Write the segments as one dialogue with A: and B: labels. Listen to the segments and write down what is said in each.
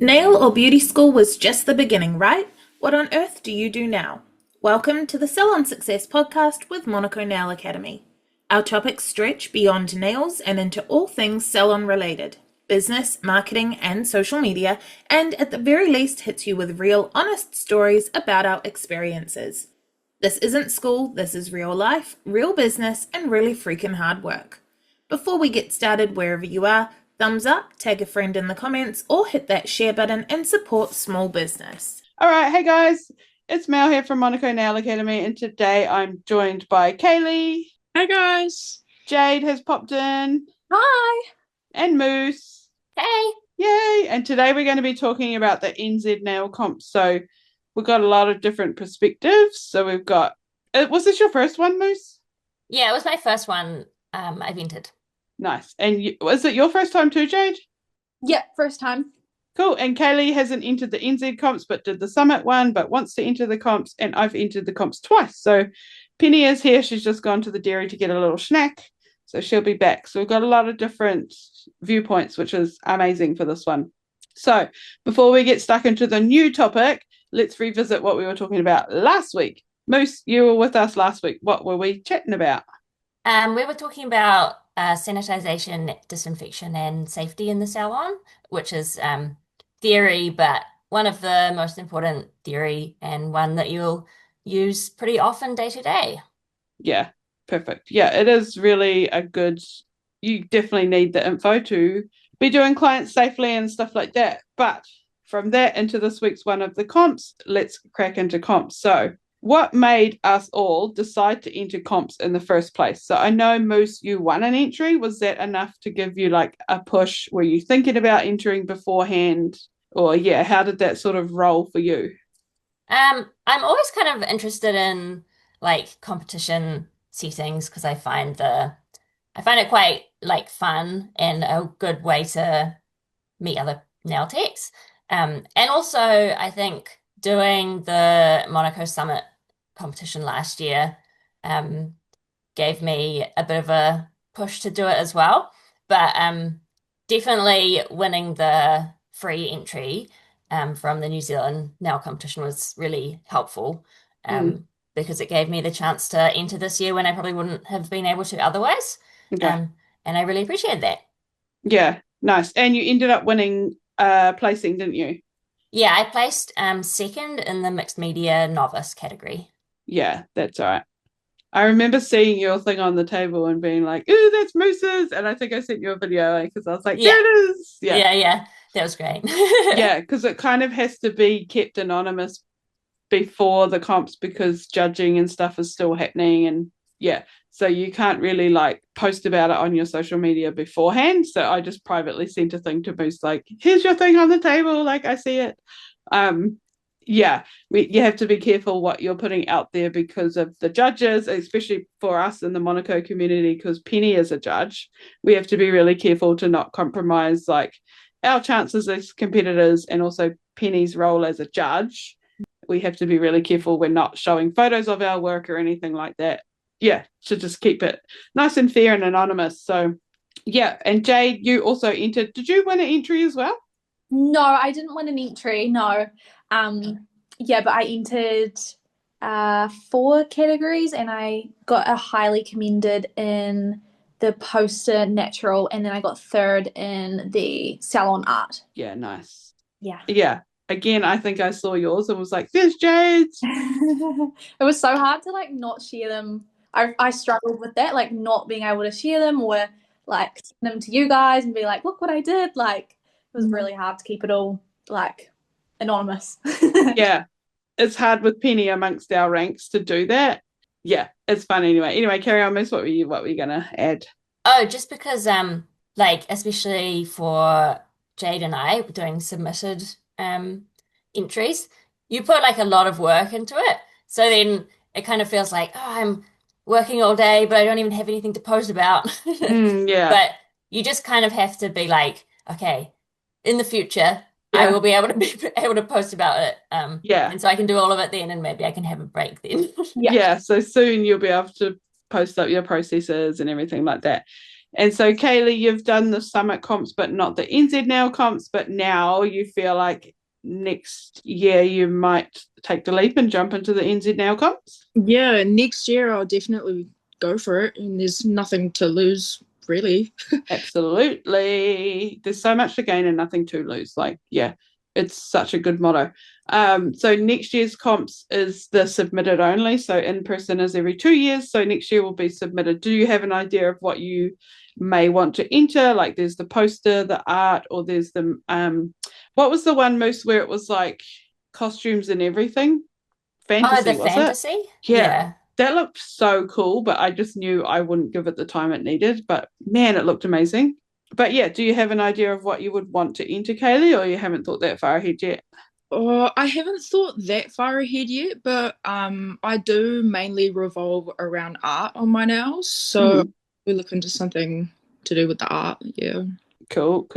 A: Nail or beauty school was just the beginning, right? What on earth do you do now? Welcome to the Salon Success podcast with Monaco Nail Academy. Our topics stretch beyond nails and into all things salon related, business, marketing, and social media, and at the very least hits you with real, honest stories about our experiences. This isn't school, this is real life, real business, and really freaking hard work. Before we get started, wherever you are, thumbs up, tag a friend in the comments, or hit that share button and support small business.
B: All right, hey guys, it's Mel here from Monaco Nail Academy, and today I'm joined by Kaylee.
C: Hey guys.
B: Jade has popped in.
D: Hi.
B: And Moose.
D: Hey.
B: Yay! And today we're going to be talking about the NZ nail comp. So we've got a lot of different perspectives. So we've got, was this your first one, Moose?
D: Yeah, it was my first one I've entered.
B: Nice. And was it your first time too, Jade?
C: Yeah, first time.
B: Cool. And Kaylee hasn't entered the NZ comps, but did the Summit one, but wants to enter the comps. And I've entered the comps twice. So Penny is here. She's just gone to the dairy to get a little snack. So she'll be back. So we've got a lot of different viewpoints, which is amazing for this one. So before we get stuck into the new topic, let's revisit what we were talking about last week. Moose, you were with us last week. What were we chatting about?
D: We were talking about sanitization, disinfection, and safety in the salon, which is theory, but one of the most important theory and one that you'll use pretty often day to day.
B: Yeah, perfect. Yeah, it is really a good, you definitely need the info to be doing clients safely and stuff like that. But from that into this week's one of the comps, let's crack into comps. So what made us all decide to enter comps in the first place? So I know, Moose, you won an entry. Was that enough to give you like a push? Were you thinking about entering beforehand? Or yeah, how did that sort of roll for you?
D: I'm always kind of interested in like competition settings because I find it quite like fun and a good way to meet other nail techs. And also I think doing the Monaco Summit competition last year gave me a bit of a push to do it as well. But definitely winning the free entry from the New Zealand nail competition was really helpful because it gave me the chance to enter this year when I probably wouldn't have been able to otherwise.
B: Okay.
D: And I really appreciate that.
B: Yeah, nice. And you ended up winning placing, didn't you?
D: Yeah, I placed second in the mixed media novice category.
B: Yeah, that's all right. I remember seeing your thing on the table and being like, ooh, that's Moose's. And I think I sent you a video because I was like, there it is.
D: Yeah. That was great.
B: Yeah, because it kind of has to be kept anonymous before the comps because judging and stuff is still happening. And yeah, so you can't really like post about it on your social media beforehand. So I just privately sent a thing to Moose like, here's your thing on the table, like I see it. Yeah, you have to be careful what you're putting out there because of the judges, especially for us in the Monaco community, because Penny is a judge. We have to be really careful to not compromise like our chances as competitors and also Penny's role as a judge. We have to be really careful we're not showing photos of our work or anything like that. Yeah, to just keep it nice and fair and anonymous. So yeah, and Jade, you also entered. Did you win an entry as well?
C: No, I didn't win an entry, no. Yeah, but I entered 4 categories and I got a highly commended in the poster natural, and then I got third in the salon art.
B: Yeah, nice.
C: Yeah.
B: Again, I think I saw yours and was like, there's Jade's.
C: It was so hard to like not share them. I struggled with that, like not being able to share them or like send them to you guys and be like, look what I did. Like it was really hard to keep it all like anonymous.
B: Yeah, it's hard with Penny amongst our ranks to do that. Yeah, it's fun anyway. Carry on, Miss. What were you gonna add?
D: Oh, just because like especially for Jade and I doing submitted entries, you put like a lot of work into it. So then it kind of feels like, oh, I'm working all day, but I don't even have anything to post about.
B: Yeah.
D: But you just kind of have to be like, okay, in the future, I will be able to post about it. And so I can do all of it then, and maybe I can have a break then.
B: Yeah. So soon you'll be able to post up your processes and everything like that. And so, Kaylee, you've done the Summit comps, but not the NZ Nail comps. But now you feel like next year you might take the leap and jump into the NZ Nail comps?
E: Yeah, next year I'll definitely go for it, and there's nothing to lose, really.
B: Absolutely. There's so much to gain and nothing to lose. Like, yeah, it's such a good motto. So next year's comps is the submitted only. So in person is every 2 years. So next year will be submitted. Do you have an idea of what you may want to enter? Like there's the poster, the art, or there's the what was the one, Moose, where it was like costumes and everything?
D: Oh, the
B: Fantasy, was it?
D: fantasy?
B: Yeah. That looked so cool, but I just knew I wouldn't give it the time it needed. But man, it looked amazing. But yeah, do you have an idea of what you would want to enter, Kaylee, or you haven't thought that far ahead yet?
E: Oh, I haven't thought that far ahead yet, but I do mainly revolve around art on my nails. So we look into something to do with the art. Yeah.
B: Cool.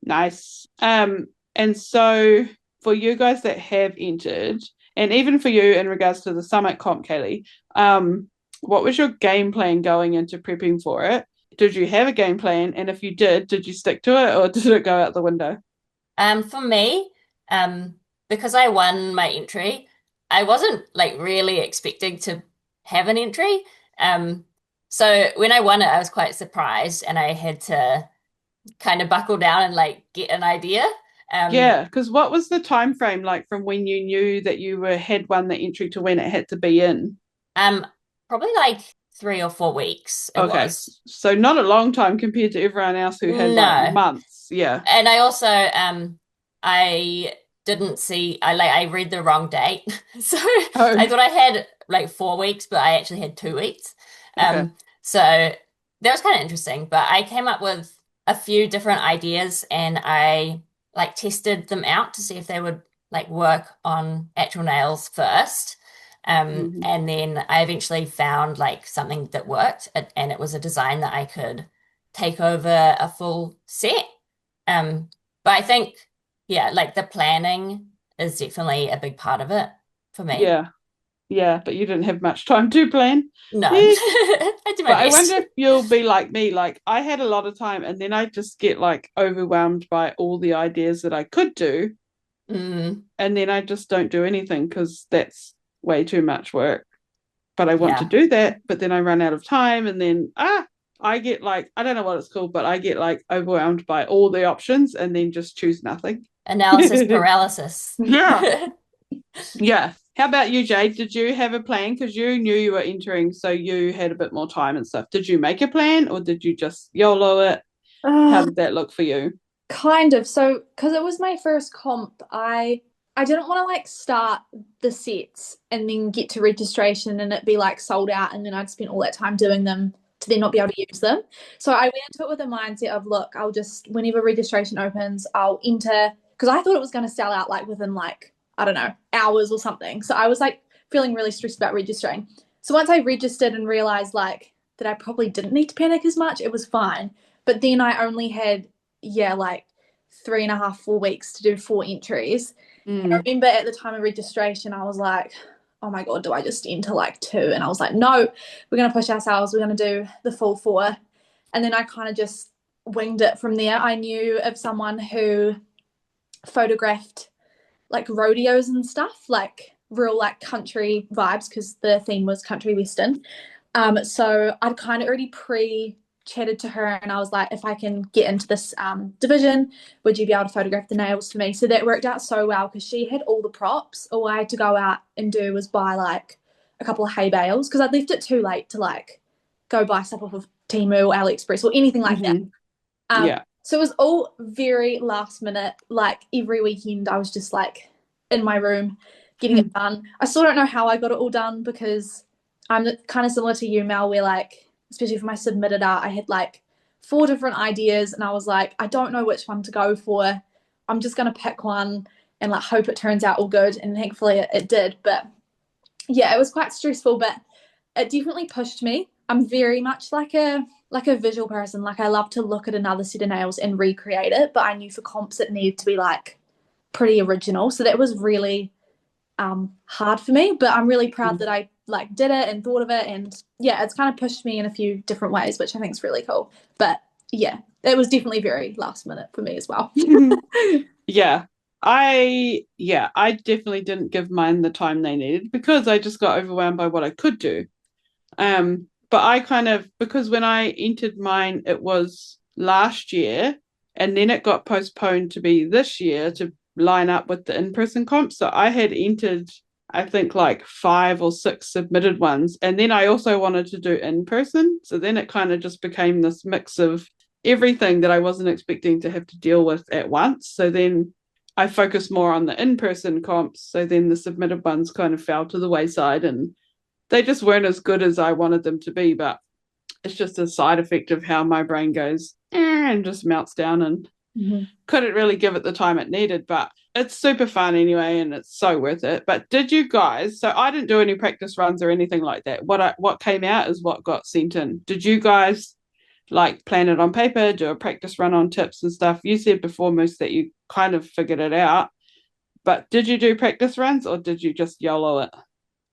B: Nice. And so for you guys that have entered, and even for you in regards to the Summit comp, Kaylee, what was your game plan going into prepping for it? Did you have a game plan? And if you did you stick to it, or did it go out the window?
D: For me, because I won my entry, I wasn't like really expecting to have an entry. So when I won it, I was quite surprised, and I had to kind of buckle down and like get an idea.
B: Yeah, because what was the time frame like from when you knew that you had won the entry to when it had to be in?
D: Probably like 3 or 4 weeks it
B: Okay,
D: was.
B: so not a long time compared to everyone else who had like
D: No.
B: months. Yeah.
D: And I also I didn't see I read the wrong date. So I thought I had like 4 weeks, but I actually had 2 weeks.
B: Okay.
D: So that was kind of interesting. But I came up with a few different ideas, and I like tested them out to see if they would like work on actual nails first. And then I eventually found like something that worked, and it was a design that I could take over a full set. But I think, yeah, like the planning is definitely a big part of it for me.
B: Yeah, but you didn't have much time to plan.
D: No,
B: Yes.
D: I did my
B: But I
D: best.
B: wonder if you'll be like me. Like I had a lot of time, and then I just get like overwhelmed by all the ideas that I could do,
D: Mm,
B: and then I just don't do anything because that's way too much work. But I want to
D: yeah.
B: do that, but then I run out of time, and then I get like, I don't know what it's called, but I get like overwhelmed by all the options and then just choose nothing.
D: Analysis paralysis.
B: Yeah. Yeah. How about you, Jade? Did you have a plan? Because you knew you were entering, so you had a bit more time and stuff. Did you make a plan, or did you just YOLO it? How did that look for you?
C: Kind of. So, because it was my first comp, I didn't want to like start the sets and then get to registration and it be like sold out, and then I'd spend all that time doing them to then not be able to use them. So I went into it with a mindset of, look, I'll just, whenever registration opens, I'll enter, because I thought it was going to sell out like within like, I don't know, hours or something. So I was like feeling really stressed about registering. So once I registered and realized like that I probably didn't need to panic as much, it was fine. But then I only had, like 3.5, 4 weeks to do 4 entries. And I remember at the time of registration, I was like, oh my God, do I just enter like 2? And I was like, no, we're going to push ourselves. We're going to do the full 4. And then I kind of just winged it from there. I knew of someone who photographed like rodeos and stuff, like real like country vibes, because the theme was country western. So I'd kind of already chatted to her, and I was like, if I can get into this division, would you be able to photograph the nails for me? So that worked out so well, because she had all the props. All I had to go out and do was buy like a couple of hay bales, because I'd left it too late to like go buy stuff off of Temu or AliExpress or anything like that. So it was all very last minute. Like every weekend I was just like in my room getting it done. I still don't know how I got it all done, because I'm kind of similar to you, Mel, where like, especially for my submitted art, I had like 4 different ideas, and I was like, I don't know which one to go for. I'm just going to pick one and like hope it turns out all good. And thankfully it did. But yeah, it was quite stressful, but it definitely pushed me. I'm very much like a visual person. Like I love to look at another set of nails and recreate it, but I knew for comps it needed to be like pretty original. So that was really hard for me, but I'm really proud that I like did it and thought of it, and yeah, it's kind of pushed me in a few different ways, which I think is really cool. But yeah, it was definitely very last minute for me as well.
B: Yeah. I definitely didn't give mine the time they needed because I just got overwhelmed by what I could do. But I kind of, because when I entered mine, it was last year, and then it got postponed to be this year to line up with the in-person comp. So I had entered, I think, like 5 or 6 submitted ones. And then I also wanted to do in-person. So then it kind of just became this mix of everything that I wasn't expecting to have to deal with at once. So then I focused more on the in-person comps. So then the submitted ones kind of fell to the wayside, and they just weren't as good as I wanted them to be. But it's just a side effect of how my brain goes and just melts down, and couldn't really give it the time it needed. But it's super fun anyway, and it's so worth it. But did you guys, so I didn't do any practice runs or anything like that. What came out is what got sent in. Did you guys like plan it on paper, do a practice run on tips and stuff? You said before, Moose, that you kind of figured it out. But did you do practice runs, or did you just YOLO it?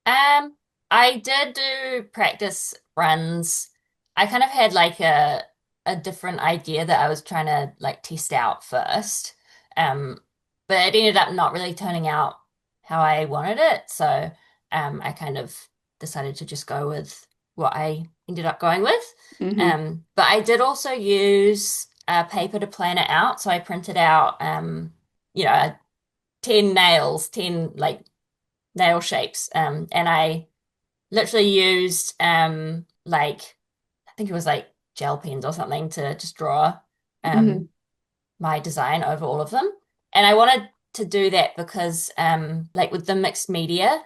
D: I did do practice runs. I kind of had like a different idea that I was trying to like test out first. But it ended up not really turning out how I wanted it. So I kind of decided to just go with what I ended up going with. But I did also use paper to plan it out. So I printed out 10 nails, 10 like nail shapes. And I literally used like I think it was like gel pens or something to just draw my design over all of them. And I wanted to do that because like with the mixed media,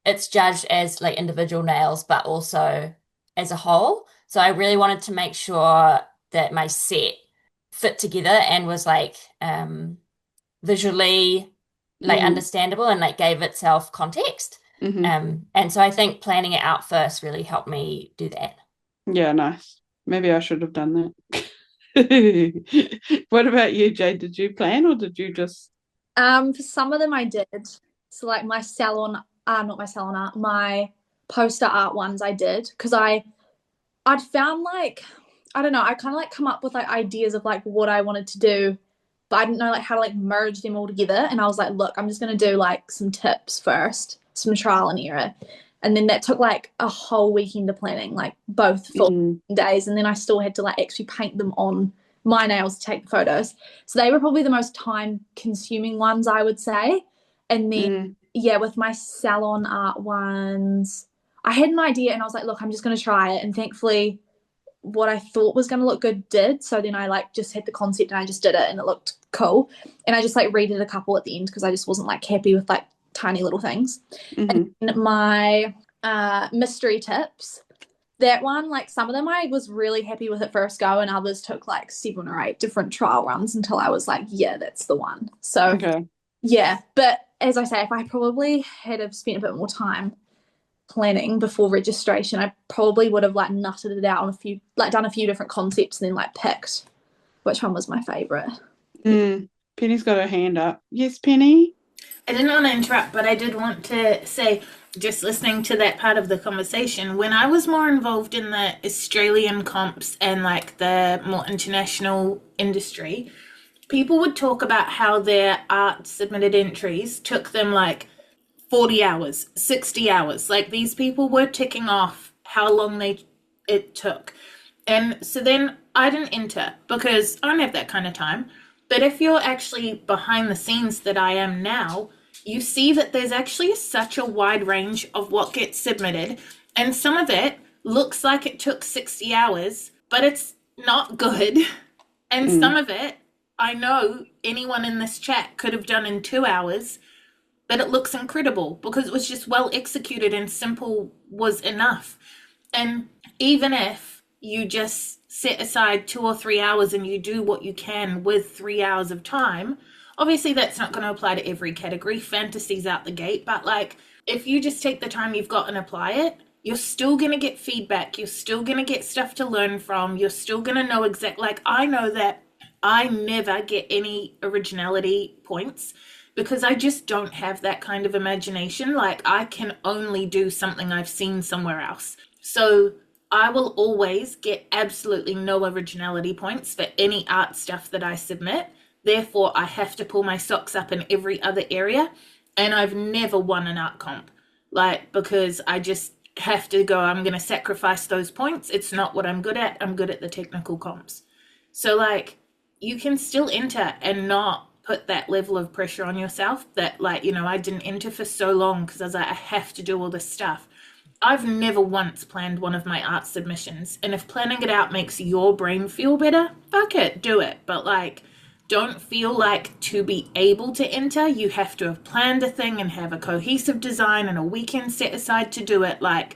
D: it's judged as like individual nails, but also as a whole. So I really wanted to make sure that my set fit together and was like visually like understandable and like gave itself context. And so I think planning it out first really helped me do that.
B: Yeah, nice. Maybe I should have done that. What about you, Jade? Did you plan, or did you just
C: For some of them I did. So like my not my salon art, my poster art ones I did, because I'd found like, I don't know, I kind of like come up with like ideas of like what I wanted to do, but I didn't know like how to like merge them all together. And I was like, look, I'm just gonna do like some tips first, some trial and error. And then that took like a whole weekend of planning, like both full days. And then I still had to like actually paint them on my nails to take the photos. So they were probably the most time consuming ones, I would say. And then, yeah, with my salon art ones, I had an idea and I was like, look, I'm just going to try it. And thankfully, what I thought was going to look good did. So then I like just had the concept and I just did it and it looked cool. And I just like redid a couple at the end because I just wasn't like happy with like tiny little things. And my mystery tips, that one, like some of them I was really happy with at first go, and others took like 7 or 8 different trial runs until I was like, yeah, that's the one. So yeah, but as I say, if I probably had have spent a bit more time planning before registration, I probably would have like nutted it out on done a few different concepts and then like picked which one was my favorite.
B: Penny's got her hand up. Yes, Penny?
A: I didn't want to interrupt, but I did want to say, just listening to that part of the conversation, when I was more involved in the Australian comps and like the more international industry, people would talk about how their art submitted entries took them like 40 hours, 60 hours. Like these people were ticking off how long it took. And so then I didn't enter because I don't have that kind of time. But if you're actually behind the scenes that I am now, you see that there's actually such a wide range of what gets submitted. And some of it looks like it took 60 hours, but it's not good. And some of it, I know anyone in this chat could have done in 2 hours, but it looks incredible because it was just well executed and simple was enough. And even if you just set aside 2 or 3 hours and you do what you can with 3 hours of time, obviously that's not going to apply to every category. Fantasy's out the gate, but like if you just take the time you've got and apply it, you're still going to get feedback. You're still going to get stuff to learn from. You're still going to know like I know that I never get any originality points because I just don't have that kind of imagination. Like, I can only do something I've seen somewhere else. So I will always get absolutely no originality points for any art stuff that I submit. Therefore, I have to pull my socks up in every other area. And I've never won an art comp. Like, because I just have to go, I'm going to sacrifice those points. It's not what I'm good at. I'm good at the technical comps. So, like, you can still enter and not put that level of pressure on yourself that, like, you know, I didn't enter for so long because I was like, I have to do all this stuff. I've never once planned one of my art submissions. And if planning it out makes your brain feel better, fuck it, do it. But, like, don't feel like to be able to enter, you have to have planned a thing and have a cohesive design and a weekend set aside to do it. Like,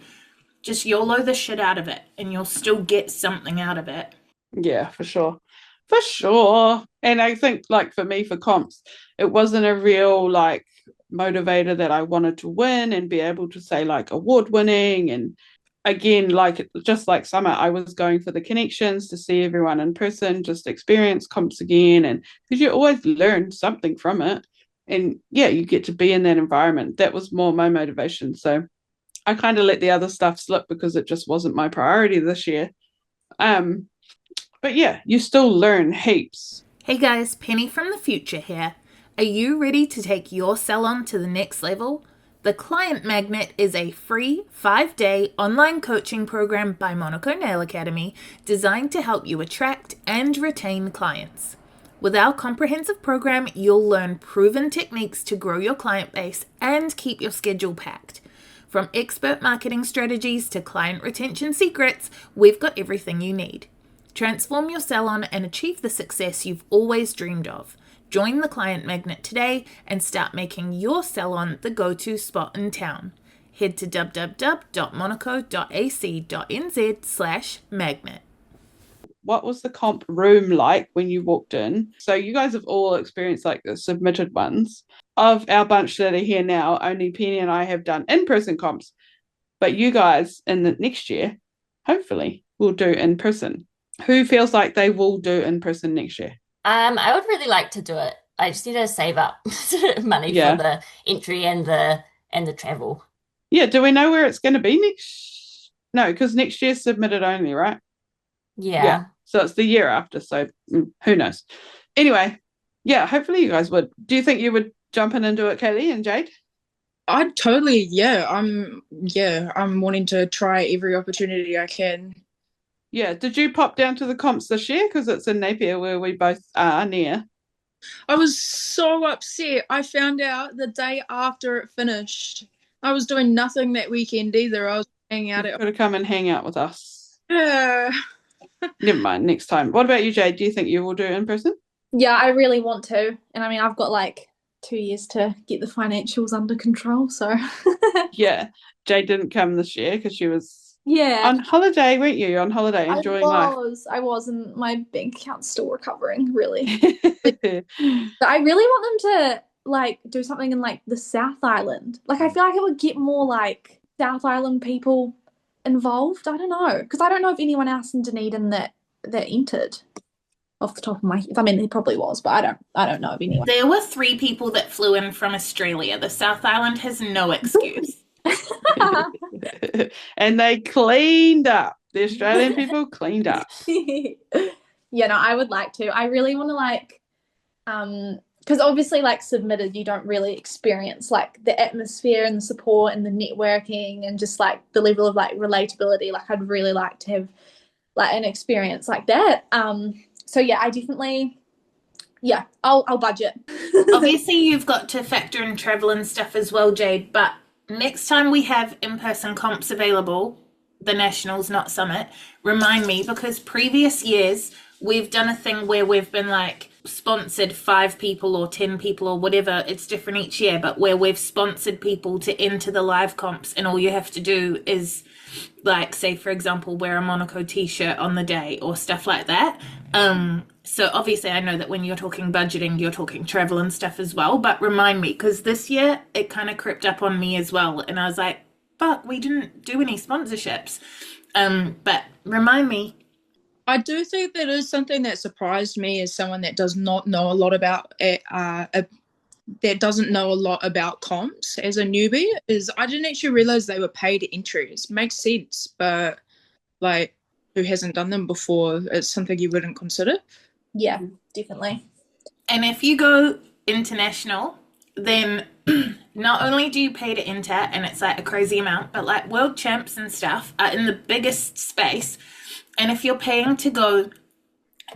A: just YOLO the shit out of it and you'll still get something out of it.
B: Yeah, for sure. For sure. And I think, like, for me, for comps, it wasn't a real, like, motivator that I wanted to win and be able to say, like, award winning. And again, like, just like Summer, I was going for the connections to see everyone in person, just experience comps again. And because you always learn something from it. And yeah, you get to be in that environment. That was more my motivation. So I kind of let the other stuff slip because it just wasn't my priority this year. But yeah, you still learn heaps.
A: Hey guys, Penny from the future here. Are you ready to take your salon to the next level? The Client Magnet is a free 5-day online coaching program by Monaco Nail Academy designed to help you attract and retain clients. With our comprehensive program, you'll learn proven techniques to grow your client base and keep your schedule packed. From expert marketing strategies to client retention secrets, we've got everything you need. Transform your salon and achieve the success you've always dreamed of. Join the Client Magnet today and start making your salon the go-to spot in town. Head to www.monaco.ac.nz/magnet.
B: What was the comp room like when you walked in? So you guys have all experienced, like, the submitted ones. Of our bunch that are here now, only Penny and I have done in-person comps. But you guys in the next year, hopefully, will do in person. Who feels like they will do in person next year?
D: I would really like to do it. I just need to save up money
B: Yeah.
D: for the entry and the travel.
B: Yeah, do we know where it's going to be next? No, because next year's submitted only, right?
D: Yeah.
B: So it's the year after, so who knows? Anyway, yeah, hopefully you guys would. Do you think you would jump in and do it, Kaylee and Jade?
E: I'd totally, I'm wanting to try every opportunity I can.
B: Yeah, did you pop down to the comps this year? Because it's in Napier where we both are near.
E: I was so upset. I found out the day after it finished. I was doing nothing that weekend either. I was hanging out
B: You
E: at
B: could have come and hang out with us.
E: Yeah.
B: Never mind, next time. What about you, Jade? Do you think you will do it in person?
C: Yeah, I really want to. And I mean, I've got like 2 years to get the financials under control. So,
B: Yeah, Jade didn't come this year because she was
C: yeah.
B: on holiday, weren't you? On holiday, enjoying life.
C: I was, and my bank account's still recovering, really. But I really want them to like do something in like the South Island. Like, I feel like it would get more like South Island people involved. I don't know, because I don't know if anyone else in Dunedin that entered off the top of my head. I mean, there probably was, but I don't know of anyone.
A: There were 3 people that flew in from Australia. The South Island has no excuse.
B: And they cleaned up. The Australian people cleaned up.
C: Yeah, no, I would like to. I really want to like, because obviously like submitted, you don't really experience like the atmosphere and the support and the networking and just like the level of like relatability. Like, I'd really like to have like an experience like that. So yeah, I definitely, yeah, I'll budget.
A: Obviously, you've got to factor in travel and stuff as well, Jade, but next time we have in-person comps available, the Nationals, not Summit, remind me, because previous years we've done a thing where we've been like sponsored 5 people or 10 people or whatever, it's different each year, but where we've sponsored people to enter the live comps, and all you have to do is, like, say for example, wear a Monaco t-shirt on the day or stuff like that. So obviously I know that when you're talking budgeting, you're talking travel and stuff as well, but remind me, because this year it kind of crept up on me as well, and I was like, fuck, we didn't do any sponsorships. But remind me.
E: I do think that is something that surprised me as someone that does not know a lot about that doesn't know a lot about comps as a newbie is I didn't actually realize they were paid entries. Makes sense, but like who hasn't done them before, it's something you wouldn't consider.
C: Yeah, definitely.
A: And if you go international, then not only do you pay to enter, and it's like a crazy amount, but like world champs and stuff are in the biggest space. And if you're paying to go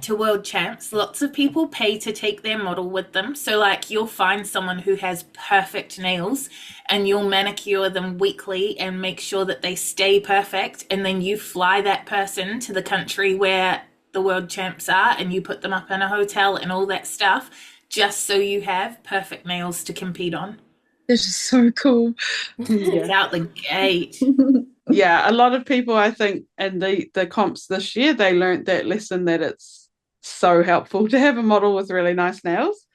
A: to world champs, lots of people pay to take their model with them. So like you'll find someone who has perfect nails and you'll manicure them weekly and make sure that they stay perfect, and then you fly that person to the country where the world champs are and you put them up in a hotel and all that stuff, just so you have perfect nails to compete on.
E: This is so cool.
A: It's out the gate.
B: Yeah, a lot of people, I think, in the comps this year, they learned that lesson, that it's so helpful to have a model with really nice nails.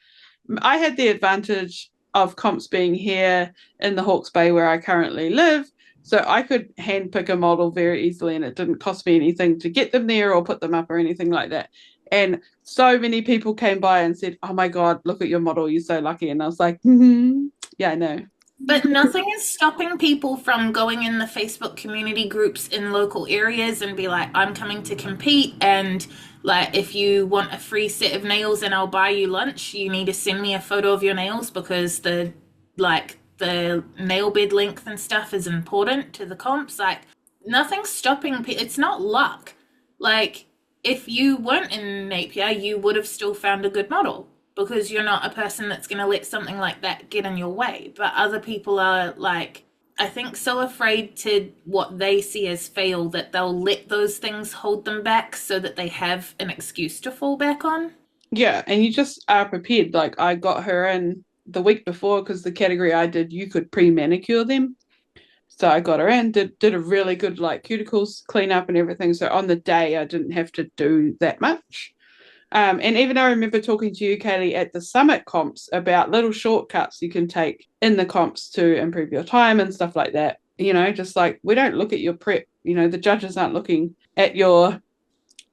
B: I had the advantage of comps being here in the Hawke's Bay where I currently live, so I could handpick a model very easily, and it didn't cost me anything to get them there or put them up or anything like that. And so many people came by and said, "Oh my God, look at your model, you're so lucky." And I was like, yeah, I know.
A: But nothing is stopping people from going in the Facebook community groups in local areas and be like, I'm coming to compete, and like if you want a free set of nails and I'll buy you lunch, you need to send me a photo of your nails, because the nail bed length and stuff is important to the comps. Like nothing's stopping people. It's not luck. Like if you weren't in Napier, you would have still found a good model, because you're not a person that's going to let something like that get in your way. But other people are like, I think, so afraid to what they see as fail that they'll let those things hold them back so that they have an excuse to fall back on.
B: Yeah, and you just are prepared. Like I got her in the week before because the category I did, you could pre-manicure them. So I got her in, did a really good like cuticles cleanup and everything. So on the day, I didn't have to do that much. And even I remember talking to you, Kaylee, at the summit comps about little shortcuts you can take in the comps to improve your time and stuff like that. You know, just like we don't look at your prep. You know, the judges aren't looking at your,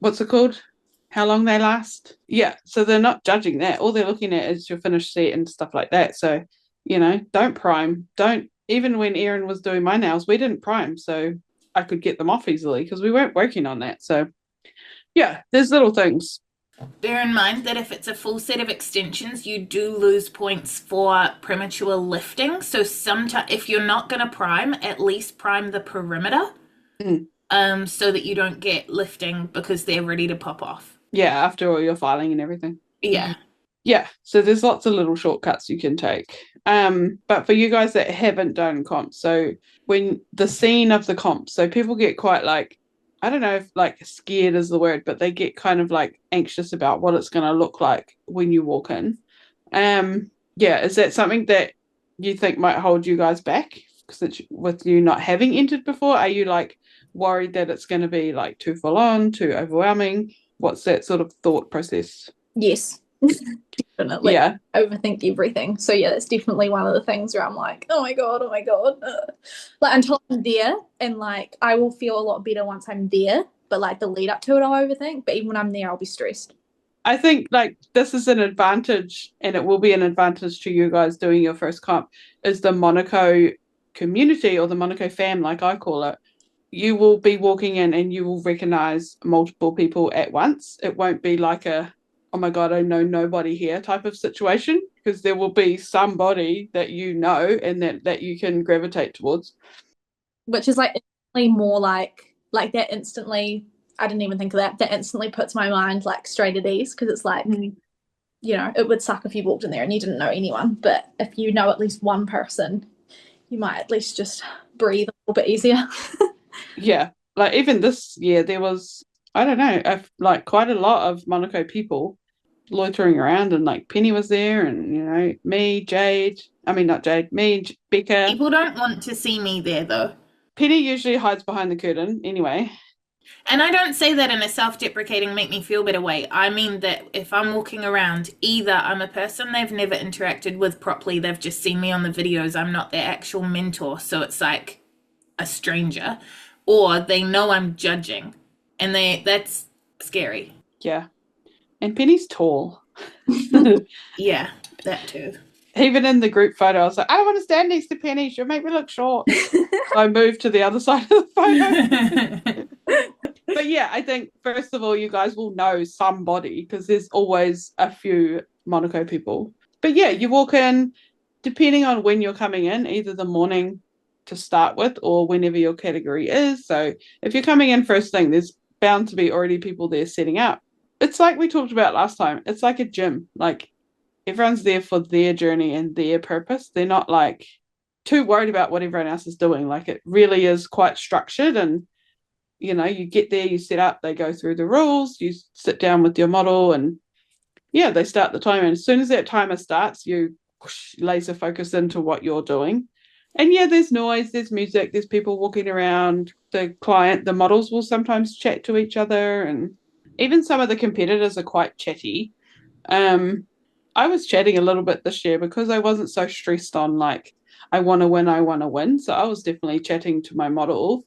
B: what's it called? How long they last. Yeah. So they're not judging that. All they're looking at is your finished set and stuff like that. So, you know, don't prime. Even when Erin was doing my nails, we didn't prime. So I could get them off easily because we weren't working on that. So yeah, there's little things.
A: Bear in mind that if it's a full set of extensions, you do lose points for premature lifting. So sometimes, if you're not going to prime, at least prime the perimeter, so that you don't get lifting because they're ready to pop off.
B: Yeah, after all your filing and everything.
A: Yeah.
B: Yeah, so there's lots of little shortcuts you can take. But for you guys that haven't done comps, so when the scene of the comps, so people get quite like, I don't know if like scared is the word, but they get kind of like anxious about what it's going to look like when you walk in. Yeah, is that something that you think might hold you guys back? Because with you not having entered before, are you like worried that it's going to be like too full on, too overwhelming? What's that sort of thought process?
C: Yes. Definitely.
B: Yeah.
C: Overthink everything. So yeah, that's definitely one of the things where I'm like, oh my God. Like until I'm there, and like I will feel a lot better once I'm there, but like the lead up to it I'll overthink. But even when I'm there, I'll be stressed.
B: I think like this is an advantage, and it will be an advantage to you guys doing your first comp, is the Monaco community, or the Monaco fam, like I call it. You will be walking in and you will recognize multiple people at once. It won't be like a, oh my God, I know nobody here type of situation, because there will be somebody that you know and that you can gravitate towards.
C: Which is like instantly more like that instantly, I didn't even think of that. That instantly puts my mind like straight at ease, because it's like, you know, it would suck if you walked in there and you didn't know anyone. But if you know at least one person, you might at least just breathe a little bit easier.
B: Yeah, like even this year there was, I don't know, like quite a lot of Monaco people loitering around, and like Penny was there, and you know, me, Becca.
A: People don't want to see me there though.
B: Penny usually hides behind the curtain anyway.
A: And I don't say that in a self-deprecating, make me feel better way. I mean that if I'm walking around, either I'm a person they've never interacted with properly, they've just seen me on the videos, I'm not their actual mentor, so it's like a stranger, or they know I'm judging, and that's scary.
B: Yeah. And Penny's tall.
A: Yeah, that too.
B: Even in the group photo, I was like, I don't want to stand next to Penny. She'll make me look short. So I moved to the other side of the photo. But yeah, I think first of all, you guys will know somebody because there's always a few Monaco people. But yeah, you walk in, depending on when you're coming in, either the morning to start with or whenever your category is. So if you're coming in first thing, there's bound to be already people there setting up. It's like we talked about last time. It's like a gym. Like everyone's there for their journey and their purpose. They're not like too worried about what everyone else is doing. Like it really is quite structured, and you get there, you set up, they go through the rules, you sit down with your model, and yeah, they start the timer. And as soon as that timer starts, you laser focus into what you're doing. And yeah, there's noise, there's music, there's people walking around. The models will sometimes chat to each other, and even some of the competitors are quite chatty. I was chatting a little bit this year because I wasn't so stressed on like I want to win. So I was definitely chatting to my model.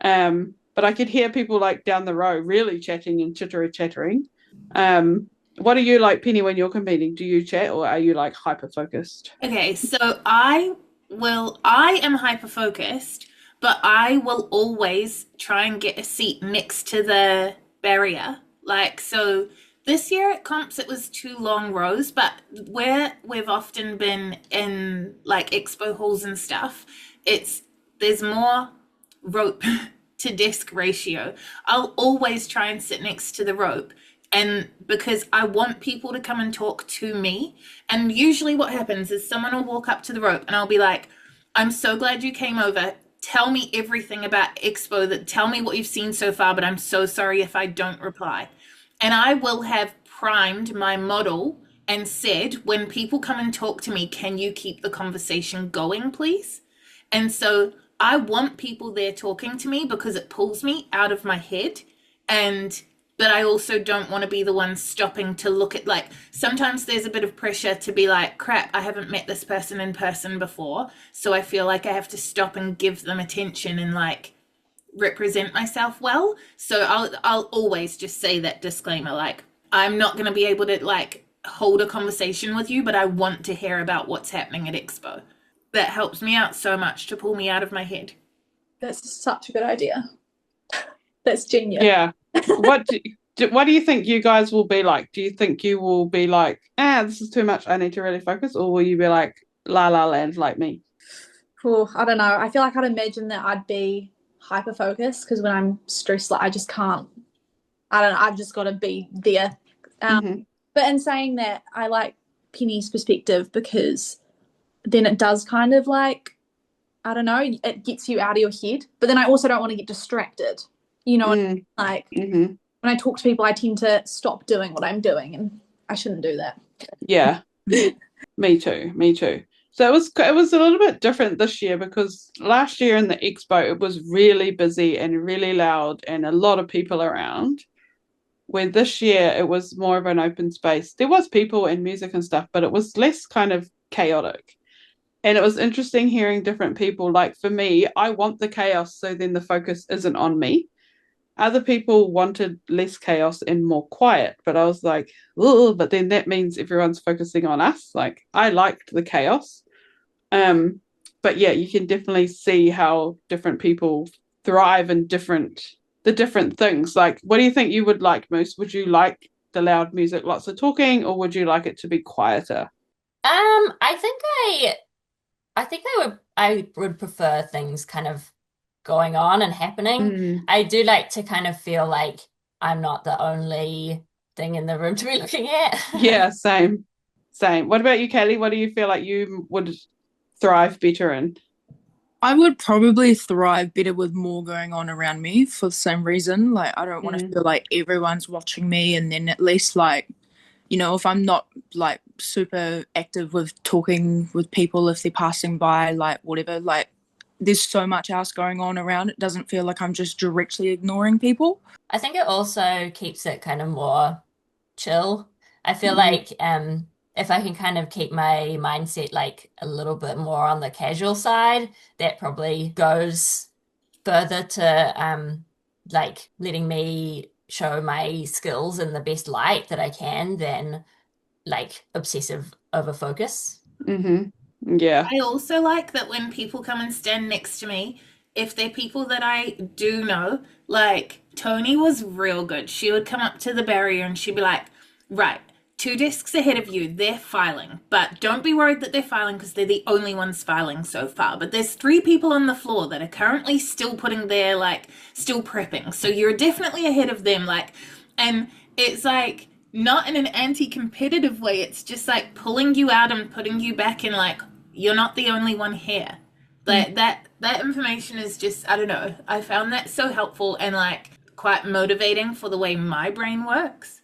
B: But I could hear people like down the row really chatting and chattering. What are you like, Penny, when you're competing? Do you chat or are you like hyper focused?
A: Okay, so I am hyper focused, but I will always try and get a seat next to the barrier. Like, so this year at comps, it was 2 long rows, but where we've often been in like expo halls and stuff, there's more rope to desk ratio. I'll always try and sit next to the rope, and because I want people to come and talk to me. And usually what happens is someone will walk up to the rope and I'll be like, I'm so glad you came over. Tell me everything about Expo, tell me what you've seen so far, but I'm so sorry if I don't reply. And I will have primed my model and said, when people come and talk to me, can you keep the conversation going, please? And so I want people there talking to me because it pulls me out of my head. But I also don't want to be the one stopping to look at, like, sometimes there's a bit of pressure to be like, crap, I haven't met this person in person before. So I feel like I have to stop and give them attention and like represent myself well. So I'll always just say that disclaimer, like, I'm not going to be able to like hold a conversation with you, but I want to hear about what's happening at Expo. That helps me out so much to pull me out of my head.
C: That's such a good idea. That's genius.
B: Yeah. What do you think you guys will be like? Do you think you will be like, this is too much, I need to really focus? Or will you be like la la land like me?
C: Cool. I don't know. I feel like I'd imagine that I'd be hyper focused because when I'm stressed, like I just can't. I don't know. I've just got to be there. But in saying that, I like Penny's perspective because then it does kind of like, I don't know, it gets you out of your head. But then I also don't want to get distracted. You know, like when I talk to people, I tend to stop doing what I'm doing, and I shouldn't do that.
B: Yeah, me too. So it was a little bit different this year because last year in the expo it was really busy and really loud and a lot of people around. Where this year it was more of an open space. There was people and music and stuff, but it was less kind of chaotic. And it was interesting hearing different people. Like for me, I want the chaos, so then the focus isn't on me. Other people wanted less chaos and more quiet, but I was like, oh, but then that means everyone's focusing on us. Like I liked the chaos. But yeah, you can definitely see how different people thrive in the different things. Like, what do you think you would like most? Would you like the loud music, lots of talking, or would you like it to be quieter?
D: I think I would prefer things kind of going on and happening. I do like to kind of feel like I'm not the only thing in the room to be looking at.
B: Yeah, same. What about you, Kelly? What do you feel like you would thrive better in?
E: I would probably thrive better with more going on around me for the same reason. Like, I don't want to feel like everyone's watching me, and then at least, like, if I'm not like super active with talking with people, if they're passing by, like whatever, like there's so much else going on around. It doesn't feel like I'm just directly ignoring people.
D: I think it also keeps it kind of more chill. I feel like if I can kind of keep my mindset like a little bit more on the casual side, that probably goes further to like letting me show my skills in the best light that I can than like obsessive over focus.
B: Yeah.
A: I also like that when people come and stand next to me, if they're people that I do know, like Tony was real good. She would come up to the barrier and she'd be like, right, two desks ahead of you, they're filing. But don't be worried that they're filing because they're the only ones filing so far. But there's three people on the floor that are currently still putting their, like, still prepping. So you're definitely ahead of them. Like, and it's like, not in an anti-competitive way. It's just like pulling you out and putting you back in like you're not the only one here. That information is just, I don't know. I found that so helpful and like quite motivating for the way my brain works.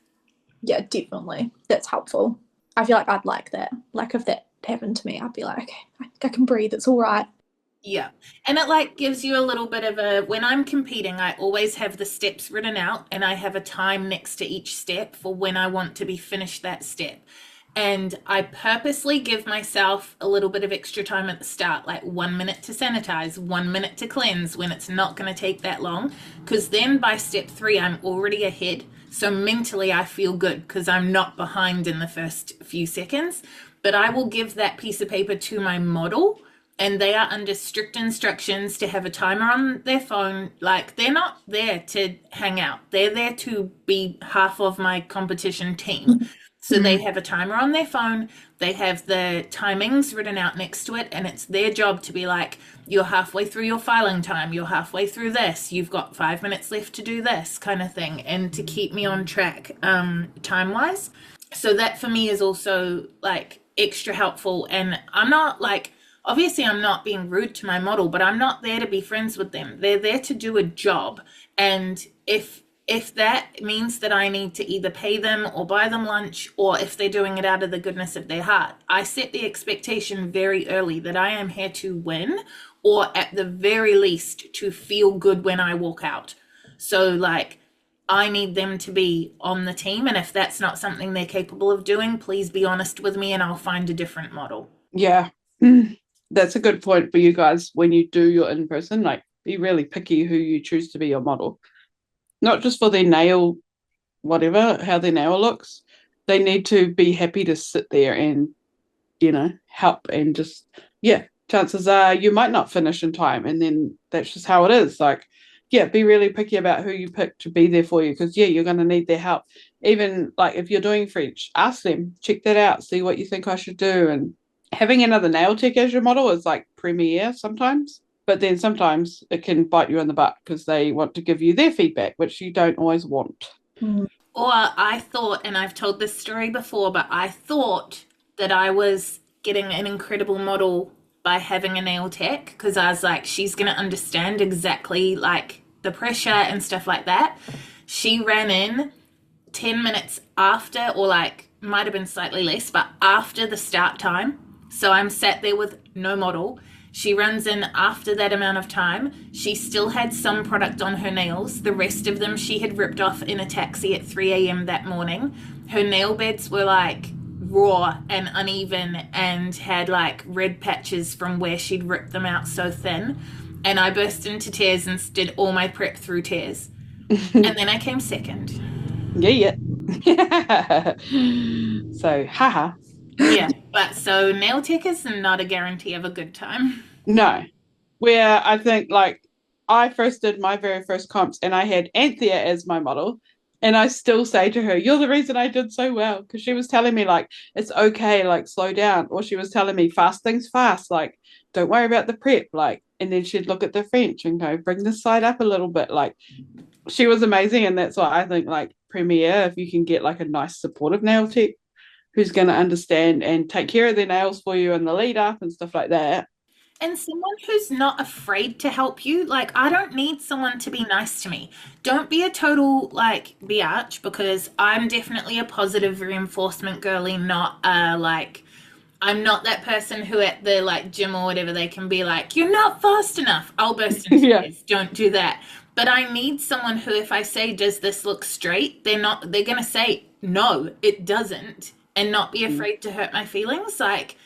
C: Yeah, definitely. That's helpful. I feel like I'd like that. Like if that happened to me, I'd be like, okay, I think I can breathe. It's all right.
A: Yeah. And it like gives you a little bit of a, when I'm competing, I always have the steps written out and I have a time next to each step for when I want to be finished that step. And I purposely give myself a little bit of extra time at the start, like 1 minute to sanitize, 1 minute to cleanse when it's not going to take that long. Because then by step 3, I'm already ahead. So mentally, I feel good because I'm not behind in the first few seconds. But I will give that piece of paper to my model and they are under strict instructions to have a timer on their phone. Like, they're not there to hang out, they're there to be half of my competition team. So they have a timer on their phone, they have the timings written out next to it, and it's their job to be like, you're halfway through your filing time, you're halfway through this, you've got 5 minutes left to do this kind of thing, and to keep me on track time wise. So that for me is also like extra helpful. And I'm not like, obviously I'm not being rude to my model, but I'm not there to be friends with them. They're there to do a job. And if that means that I need to either pay them or buy them lunch, or if they're doing it out of the goodness of their heart, I set the expectation very early that I am here to win, or at the very least to feel good when I walk out. So like, I need them to be on the team, and if that's not something they're capable of doing, please be honest with me and I'll find a different model.
B: Yeah. That's a good point for you guys when you do your in-person. Like, be really picky who you choose to be your model. Not just for their nail, whatever, how their nail looks. They need to be happy to sit there and, help and just, yeah, chances are you might not finish in time. And then that's just how it is. Like, yeah, be really picky about who you pick to be there for you because, yeah, you're going to need their help. Even like if you're doing French, ask them, check that out, see what you think I should do. And having another nail tech as your model is like premier sometimes. But then sometimes it can bite you in the butt because they want to give you their feedback, which you don't always want.
A: Or I thought, and I've told this story before, but I thought that I was getting an incredible model by having a nail tech because I was like, she's going to understand exactly like the pressure and stuff like that. She ran in 10 minutes after, or like might have been slightly less, but after the start time. So I'm sat there with no model. She runs in after that amount of time. She still had some product on her nails. The rest of them she had ripped off in a taxi at 3 a.m. that morning. Her nail beds were like raw and uneven and had like red patches from where she'd ripped them out so thin. And I burst into tears and did all my prep through tears. And then I came second.
B: Yeah. So, haha.
A: Yeah, but so nail tech is not a guarantee of a good time.
B: No. Where I think like I first did my very first comps and I had Anthea as my model. And I still say to her, you're the reason I did so well. Because she was telling me like, it's okay, like slow down. Or she was telling me fast things fast, like don't worry about the prep. Like, and then she'd look at the French and go, bring this side up a little bit. Like she was amazing. And that's why I think like Premier, if you can get like a nice supportive nail tech who's going to understand and take care of their nails for you in the lead up and stuff like that.
A: And someone who's not afraid to help you. Like, I don't need someone to be nice to me. Don't be a total, like, biatch, because I'm definitely a positive reinforcement girly, not like, I'm not that person who at the, like, gym or whatever, they can be like, you're not fast enough. I'll burst into tears. Don't do that. But I need someone who, if I say, does this look straight? They're going to say, no, it doesn't. And not be afraid to hurt my feelings. Like,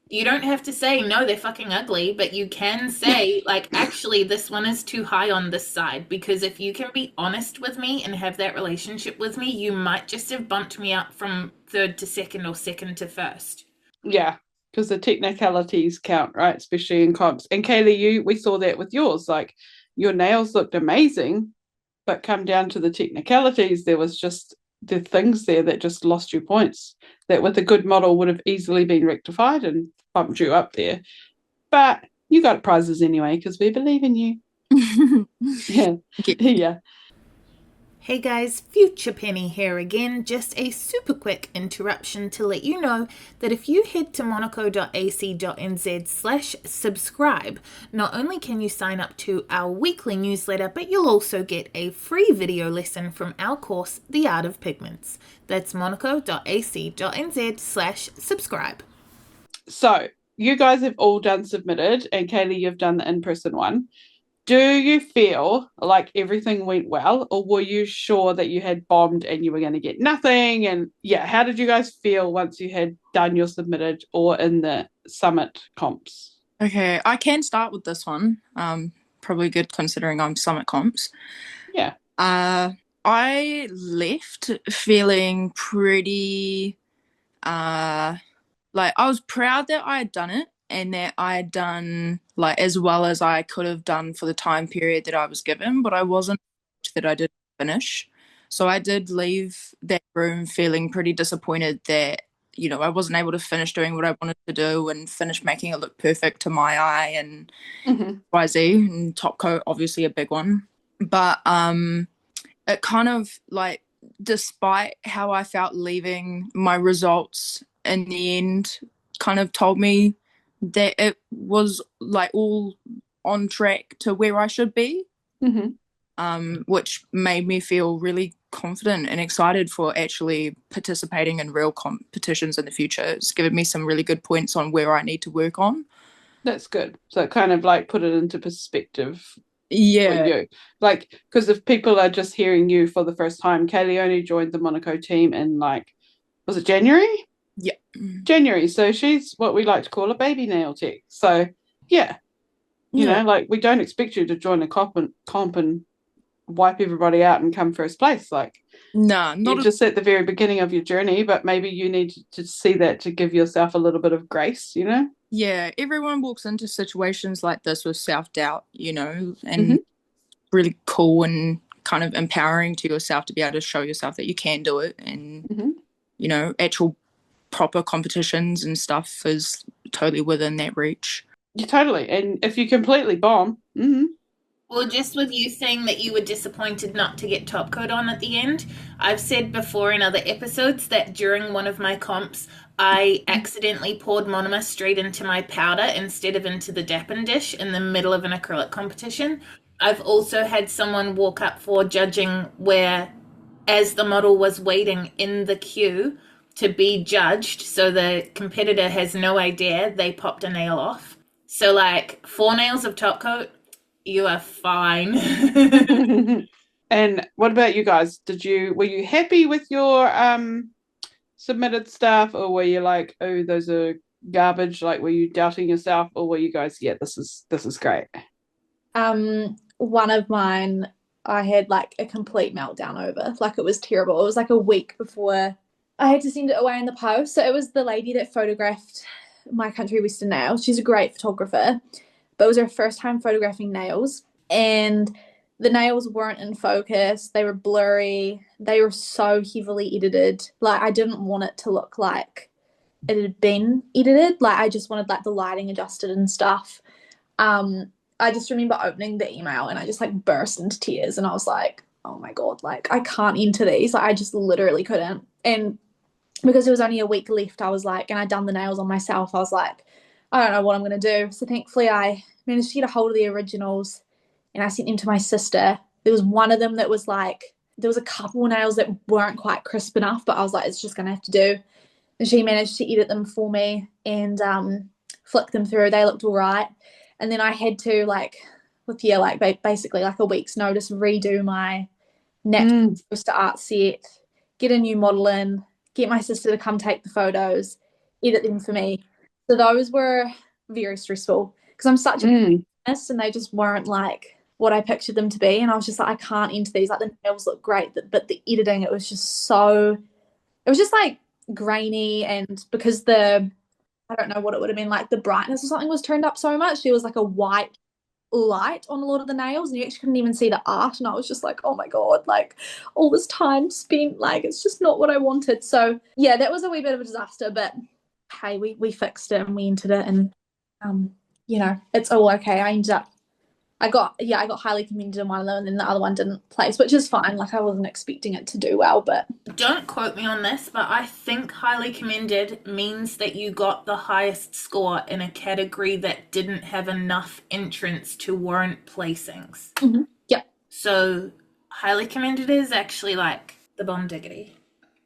A: you don't have to say, no, they're fucking ugly, but you can say, like, actually, this one is too high on this side. Because if you can be honest with me and have that relationship with me, you might just have bumped me up from third to second or second to first.
B: Yeah. because the technicalities count, right? Especially in comps. And Kaylee, we saw that with yours. Like your nails looked amazing, but come down to the technicalities, there was just the things there that just lost you points that with a good model would have easily been rectified and bumped you up there. But you got prizes anyway because we believe in you. Yeah. Yeah.
A: Hey guys, Future Penny here again. Just a super quick interruption to let you know that if you head to monaco.ac.nz/subscribe, not only can you sign up to our weekly newsletter, but you'll also get a free video lesson from our course, The Art of Pigments. That's monaco.ac.nz/subscribe.
B: So you guys have all done submitted, and Kaylee, you've done the in-person one. Do you feel like everything went well, or were you sure that you had bombed and you were going to get nothing? And yeah, how did you guys feel once you had done your submitted or in the summit comps?
E: Okay, I can start with this one. Probably good considering I'm summit comps.
B: Yeah.
E: I left feeling pretty like I was proud that I had done it and that I had done like as well as I could have done for the time period that I was given, but I wasn't that I didn't finish. So I did leave that room feeling pretty disappointed that, you know, I wasn't able to finish doing what I wanted to do and finish making it look perfect to my eye and YZ and top coat, obviously a big one. But it kind of like, despite how I felt leaving, my results in the end kind of told me that it was like all on track to where I should be, which made me feel really confident and excited for actually participating in real competitions in the future. It's given me some really good points on where I need to work on.
B: That's good. So it kind of like put it into perspective.
E: Yeah.
B: For you. Like, because if people are just hearing you for the first time, Kaylee only joined the Monaco team in like, was it January?
E: Yeah.
B: January. So she's what we like to call a baby nail tech. So yeah. You know, like we don't expect you to join a comp and wipe everybody out and come first place. Like,
E: no,
B: you're just at the very beginning of your journey, but maybe you need to see that to give yourself a little bit of grace, you know?
E: Yeah, everyone walks into situations like this with self-doubt, you know, and really cool and kind of empowering to yourself to be able to show yourself that you can do it. And, you know, actual proper competitions and stuff is totally within that reach.
B: Yeah, totally. And if you completely bomb,
A: Well, just with you saying that you were disappointed not to get top coat on at the end, I've said before in other episodes that during one of my comps, I accidentally poured monomer straight into my powder instead of into the dappen dish in the middle of an acrylic competition. I've also had someone walk up for judging where, as the model was waiting in the queue to be judged, so the competitor has no idea, they popped a nail off. So, like, 4 nails of top coat, you are fine.
B: And what about you guys? Were you happy with your submitted stuff, or were you like, oh, those are garbage? Like, were you doubting yourself, or were you guys, yeah, this is great?
C: One of mine I had like a complete meltdown over. Like, it was terrible. It was like a week before I had to send it away in the post. So it was the lady that photographed my country western nails. She's a great photographer, but it was her first time photographing nails, and the nails weren't in focus. They were blurry. They were so heavily edited. Like, I didn't want it to look like it had been edited. Like, I just wanted like the lighting adjusted and stuff. I just remember opening the email and I just like burst into tears, and I was like, oh my God, like I can't enter these. Like, I just literally couldn't. And because there was only a week left, I was like, and I'd done the nails on myself, I was like, I don't know what I'm going to do. So thankfully I managed to get a hold of the originals and I sent them to my sister. There was one of them that was like, there was a couple of nails that weren't quite crisp enough, but I was like, it's just going to have to do. And she managed to edit them for me and flick them through. They looked all right. And then I had to basically like a week's notice, redo my natural poster art set, get a new model in, get my sister to come take the photos, edit them for me. So those were very stressful because I'm such a perfectionist and they just weren't like what I pictured them to be. And I was just like, I can't enter these. Like, the nails look great, but the editing, it was just like grainy. And because the I don't know what it would have been like. The brightness or something was turned up so much. There was like a white light on a lot of the nails, and you actually couldn't even see the art. And I was just like, oh my God, like all this time spent, like it's just not what I wanted. So yeah, that was a wee bit of a disaster, but hey, we fixed it and we entered it, and it's all okay. I got highly commended in one of them, and then the other one didn't place, which is fine. Like I wasn't expecting it to do well, but
A: Don't quote me on this, but I think highly commended means that you got the highest score in a category that didn't have enough entrants to warrant placings.
C: Yeah.
A: So highly commended is actually like the bomb diggity.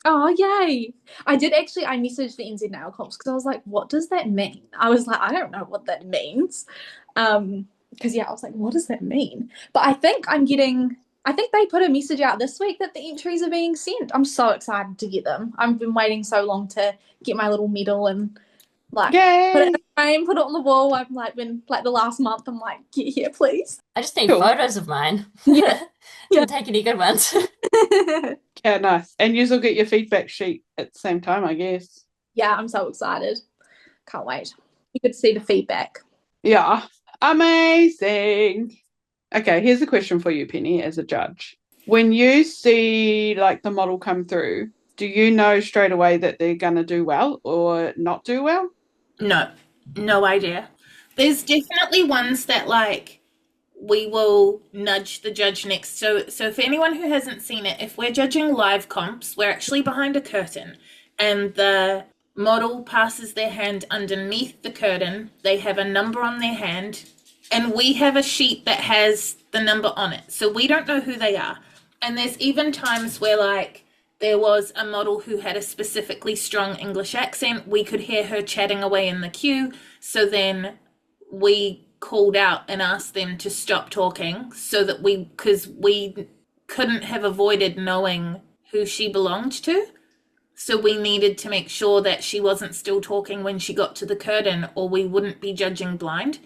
C: Oh, yay. I messaged the NZ Nail Comps because I was like, what does that mean? I was like, I don't know what that means. Because I was like, what does that mean? But I think they put a message out this week that the entries are being sent. I'm so excited to get them. I've been waiting so long to get my little medal and like
B: Yay!
C: put it in a frame, put it on the wall. I've like been like the last month, I'm like, get here, please.
D: I just need
B: Cool.
D: photos of mine.
C: Yeah.
D: Didn't take any good ones.
B: Yeah, nice. And you'll get your feedback sheet at the same time, I guess.
C: Yeah, I'm so excited. Can't wait. You could see the feedback.
B: Yeah, amazing. Okay, here's a question for you, Penny, as a judge. When you see like the model come through, do you know straight away that they're going to do well or not do well?
A: No idea. There's definitely ones that like we will nudge the judge next. So for anyone who hasn't seen it, if we're judging live comps, we're actually behind a curtain and the model passes their hand underneath the curtain. They have a number on their hand and we have a sheet that has the number on it. So we don't know who they are. And there's even times where like there was a model who had a specifically strong English accent. We could hear her chatting away in the queue. So then we called out and asked them to stop talking so that because we couldn't have avoided knowing who she belonged to. So we needed to make sure that she wasn't still talking when she got to the curtain or we wouldn't be judging blind.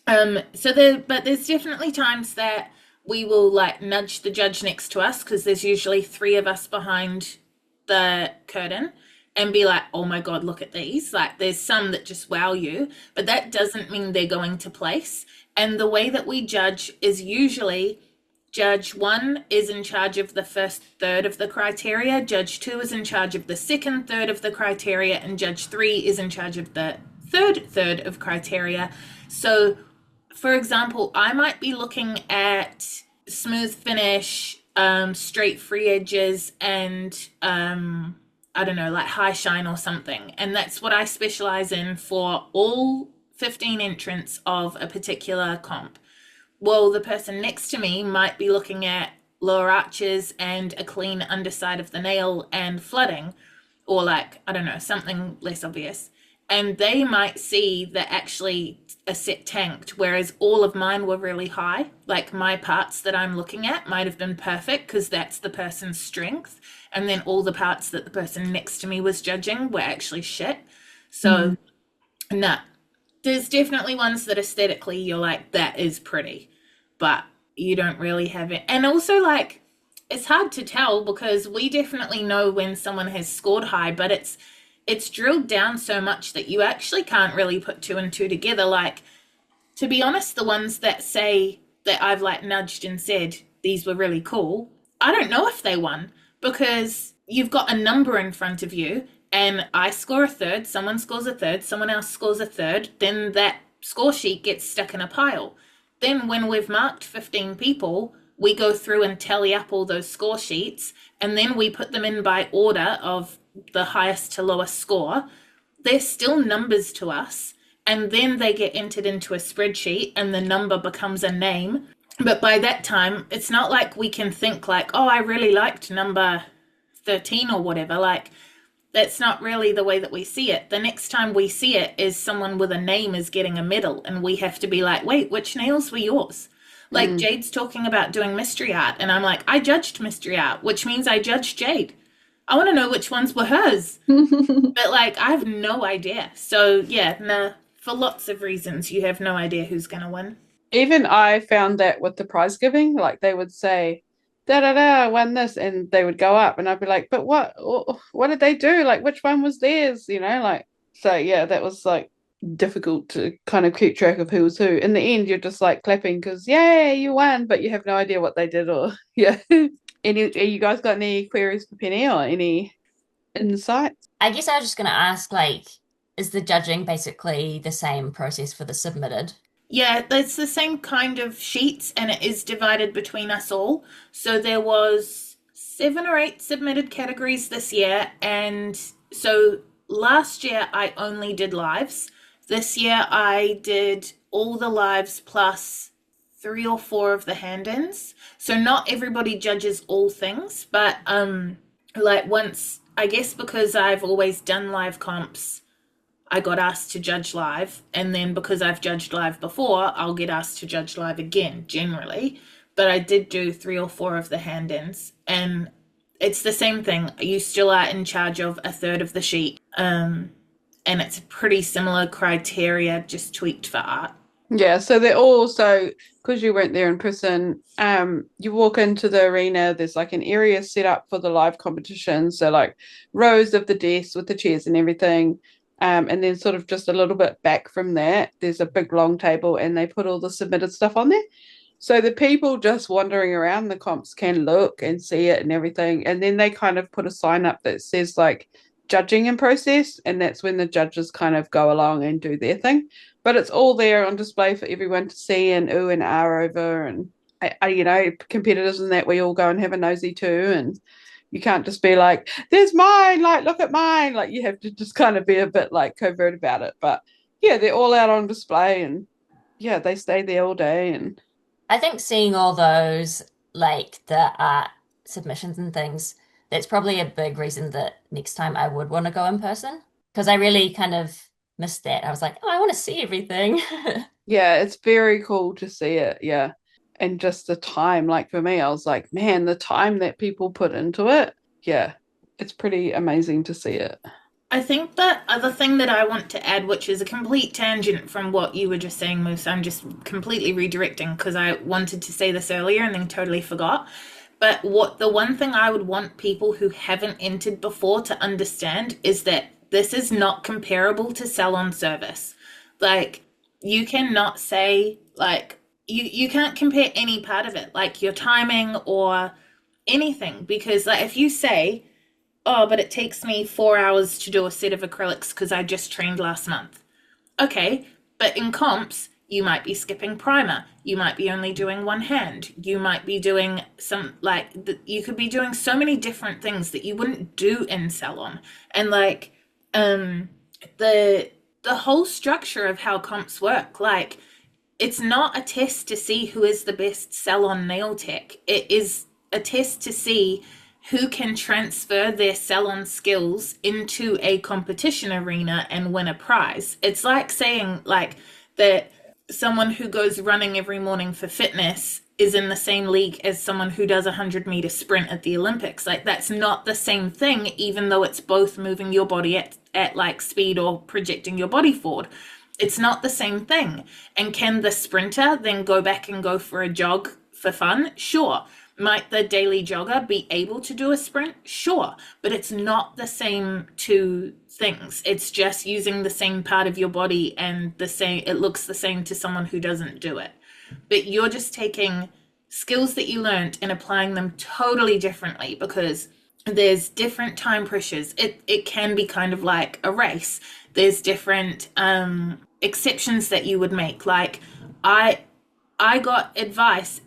A: But there's definitely times that we will like nudge the judge next to us because there's usually 3 of us behind the curtain and be like, oh my God, look at these. Like there's some that just wow you, but that doesn't mean they're going to place. And the way that we judge is usually Judge 1 is in charge of the first third of the criteria, Judge 2 is in charge of the second third of the criteria, and Judge 3 is in charge of the third of criteria. So, for example, I might be looking at smooth finish, straight free edges, and I don't know, like high shine or something. And that's what I specialize in for all 15 entrants of a particular comp. Well, the person next to me might be looking at lower arches and a clean underside of the nail and flooding, or like, I don't know, something less obvious. And they might see that actually a set tanked, whereas all of mine were really high. Like my parts that I'm looking at might have been perfect because that's the person's strength. And then all the parts that the person next to me was judging were actually shit. So, there's definitely ones that aesthetically you're like, that is pretty, but you don't really have it. And also like, it's hard to tell because we definitely know when someone has scored high, but it's drilled down so much that you actually can't really put 2 and 2 together. Like, to be honest, the ones that say that I've like nudged and said these were really cool, I don't know if they won because you've got a number in front of you and I score a third, someone scores a third, someone else scores a third, then that score sheet gets stuck in a pile. Then when we've marked 15 people, we go through and tally up all those score sheets and then we put them in by order of the highest to lowest score. They're still numbers to us, and then they get entered into a spreadsheet and the number becomes a name. But by that time, it's not like we can think like, oh, I really liked number 13 or whatever. Like, that's not really the way that we see it. The next time we see it is someone with a name is getting a medal and we have to be like, wait, which nails were yours? Like Jade's talking about doing mystery art and I'm like, I judged mystery art, which means I judged Jade. I want to know which ones were hers. But like, I have no idea. So yeah, for lots of reasons, you have no idea who's going to win.
B: Even I found that with the prize giving, like they would say, da won this, and they would go up and I'd be like, but what did they do? Like, which one was theirs? You know, like, So yeah, that was like difficult to kind of keep track of who was who. In the end, you're just like clapping because yay, you won, but you have no idea what they did or yeah. You guys got any queries for Penny or any insights?
D: I guess I was just going to ask, like, is the judging basically the same process for the submitted?
A: Yeah, it's the same kind of sheets and it is divided between us all. So there was 7 or 8 submitted categories this year, and so last year I only did lives. This year I did all the lives plus 3 or 4 of the hand-ins. So not everybody judges all things, but like once I guess because I've always done live comps, I got asked to judge live, and then because I've judged live before, I'll get asked to judge live again, generally. But I did do 3 or 4 of the hand ins, and it's the same thing. You still are in charge of a third of the sheet, and it's pretty similar criteria, just tweaked for art.
B: Yeah, so they're all so because you weren't there in person, you walk into the arena, there's like an area set up for the live competition. So like rows of the desks with the chairs and everything. And then sort of just a little bit back from that, there's a big long table and they put all the submitted stuff on there. So the people just wandering around the comps can look and see it and everything. And then they kind of put a sign up that says like judging in process, and that's when the judges kind of go along and do their thing. But it's all there on display for everyone to see and ooh and ah over. And competitors and that we all go and have a nosy too. And you can't just be like, there's mine, like look at mine. Like you have to just kind of be a bit like covert about it. But yeah, they're all out on display, and yeah, they stay there all day. And
D: I think seeing all those, like the art submissions and things, that's probably a big reason that next time I would want to go in person because I really kind of missed that. I was like, oh, I want to see everything.
B: yeah, it's very cool to see it. Yeah. And just the time, like for me, I was like, man, the time that people put into it. Yeah, it's pretty amazing to see it.
A: I think that other thing that I want to add, which is a complete tangent from what you were just saying, Moose, I'm just completely redirecting because I wanted to say this earlier and then totally forgot. But what the one thing I would want people who haven't entered before to understand is that this is not comparable to salon service. Like, you cannot say, like, you can't compare any part of it, like your timing or anything, because like if you say, oh, but it takes me 4 hours to do a set of acrylics because I just trained last month. Okay, but in comps, you might be skipping primer. You might be only doing one hand. You might be doing you could be doing so many different things that you wouldn't do in salon. And like, the whole structure of how comps work, like, it's not a test to see who is the best salon nail tech. It is a test to see who can transfer their salon skills into a competition arena and win a prize. It's like saying like that someone who goes running every morning for fitness is in the same league as someone who does a 100-meter sprint at the Olympics. Like, that's not the same thing, even though it's both moving your body at like speed or projecting your body forward. It's not the same thing. And can the sprinter then go back and go for a jog for fun? Sure. Might the daily jogger be able to do a sprint? Sure. But it's not the same two things. It's just using the same part of your body, and it looks the same to someone who doesn't do it. But you're just taking skills that you learned and applying them totally differently because there's different time pressures. It can be kind of like a race. There's different exceptions that you would make. Like, I got advice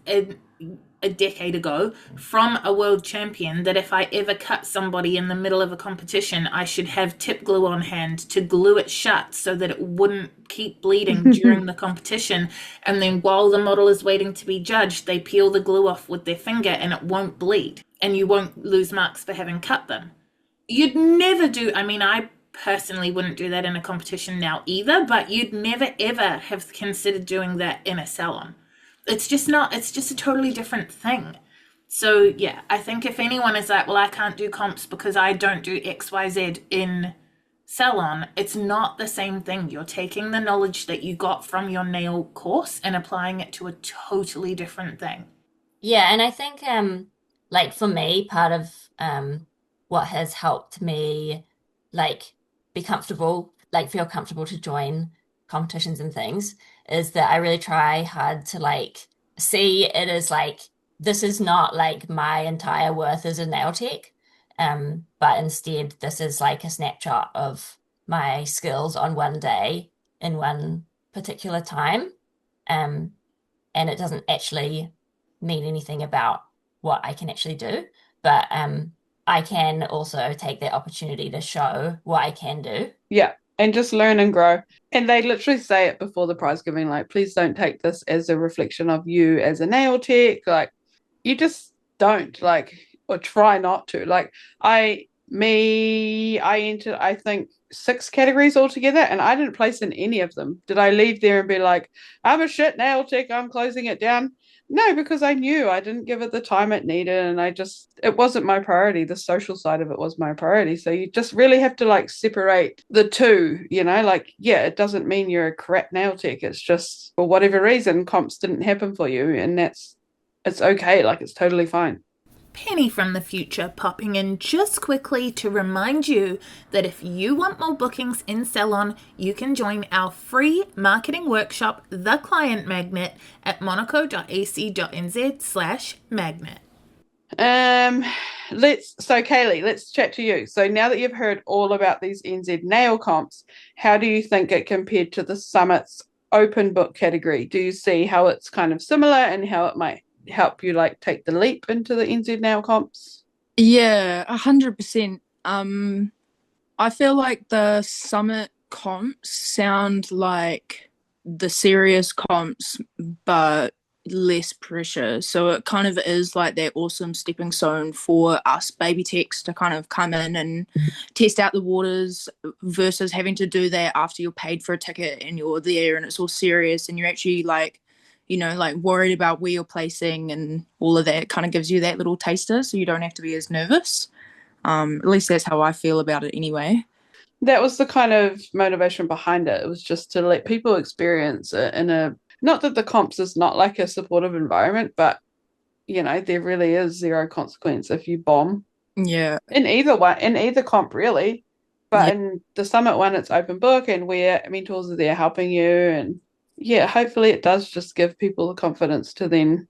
A: a decade ago from a world champion that if I ever cut somebody in the middle of a competition, I should have tip glue on hand to glue it shut so that it wouldn't keep bleeding during the competition. And then while the model is waiting to be judged, they peel the glue off with their finger and it won't bleed. And you won't lose marks for having cut them. You'd never do, I mean, I personally wouldn't do that in a competition now either, but you'd never ever have considered doing that in a salon. It's just a totally different thing. So yeah, I think if anyone is like, well, I can't do comps because I don't do XYZ in salon, it's not the same thing. You're taking the knowledge that you got from your nail course and applying it to a totally different thing.
D: Yeah, and I think like for me, part of what has helped me like be comfortable like feel comfortable to join competitions and things is that I really try hard to like see it as like this is not like my entire worth as a nail tech. But instead this is like a snapshot of my skills on one day in one particular time. Um, and it doesn't actually mean anything about what I can actually do. But I can also take that opportunity to show what I can do.
B: Yeah, and just learn and grow. And they literally say it before the prize giving, like, please don't take this as a reflection of you as a nail tech. Like, you just don't, like, or try not to. Like, I entered, I think, 6 categories altogether, and I didn't place in any of them. Did I leave there and be like, I'm a shit nail tech, I'm closing it down? No, because I knew I didn't give it the time it needed, and it wasn't my priority. The social side of it was my priority. So you just really have to like separate the two, like, yeah, it doesn't mean you're a crap nail tech. It's just for whatever reason, comps didn't happen for you, and it's okay. Like, it's totally fine.
A: Penny from the future popping in just quickly to remind you that if you want more bookings in salon, you can join our free marketing workshop, The Client Magnet, at monaco.ac.nz/magnet.
B: So Kaylee, let's chat to you. So now that you've heard all about these NZ nail comps, how do you think it compared to the Summit's open book category? Do you see how it's kind of similar and how it might help you like take the leap into the NZ nail comps?
E: Yeah, 100%. I feel like the Summit comps sound like the serious comps, but less pressure. So it kind of is like that awesome stepping stone for us baby techs to kind of come in and test out the waters versus having to do that after you're paid for a ticket and you're there and it's all serious and you're actually like, like worried about where you're placing and all of that. It kind of gives you that little taster so you don't have to be as nervous. At least that's how I feel about it anyway.
B: That was the kind of motivation behind it. It was just to let people experience it not that the comps is not like a supportive environment, but there really is zero consequence if you bomb.
E: Yeah.
B: In either comp really. But in the Summit one, it's open book and where mentors are there helping you. And yeah, hopefully it does just give people the confidence to then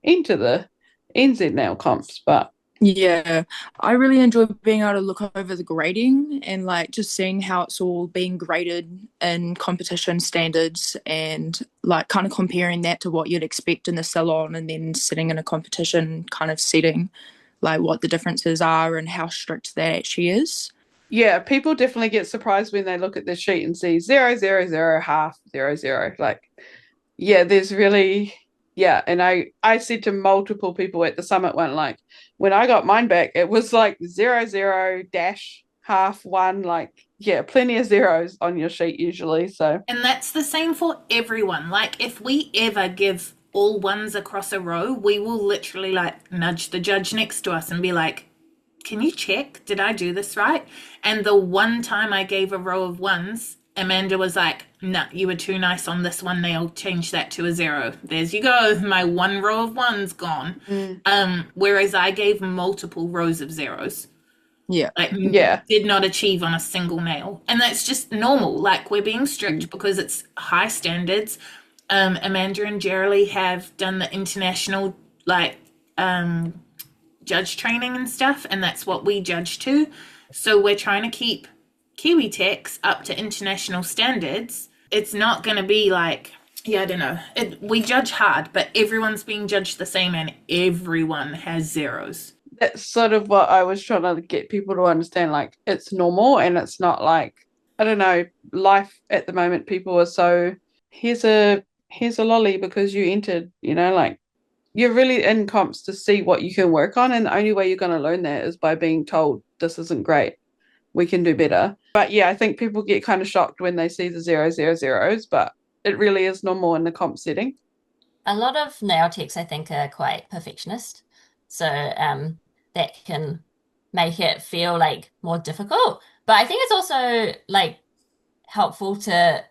B: enter the NZ nail comps. But
E: yeah, I really enjoy being able to look over the grading and like just seeing how it's all being graded in competition standards and like kind of comparing that to what you'd expect in the salon and then sitting in a competition kind of setting, like what the differences are and how strict that actually is.
B: yeah, people definitely get surprised when they look at the sheet and see 0, 0, 0, half, 0, 0. Like, yeah, there's really, yeah. And I said to multiple people at the Summit one, like, when I got mine back, it was like 0, 0, dash, half, 1, like, yeah, plenty of zeros on your sheet usually. So,
A: And that's the same for everyone. Like, if we ever give all ones across a row, we will literally like nudge the judge next to us and be like, can you check? Did I do this right? And the one time I gave a row of ones, Amanda was like, nah, you were too nice on this one nail. Change that to a 0. There's you go. My one row of ones gone. Whereas I gave multiple rows of zeros.
E: Yeah.
A: Like,
B: yeah.
A: did not achieve on a single nail. And that's just normal. Like, we're being strict because it's high standards. Amanda and Jerry have done the international, like, judge training and stuff, and that's what we judge to. So we're trying to keep Kiwi techs up to international standards. It's not going to be like, yeah, I don't know. We judge hard, but everyone's being judged the same and everyone has zeros.
B: That's sort of what I was trying to get people to understand. Like, it's normal and it's not like, I don't know, life at the moment, people are so, here's a lolly because you entered, like, you're really in comps to see what you can work on, and the only way you're going to learn that is by being told this isn't great, we can do better. But yeah, I think people get kind of shocked when they see the 0, 0, 0s, but it really is normal in the comp setting.
D: A lot of nail techs I think are quite perfectionist, so that can make it feel like more difficult, but I think it's also like helpful to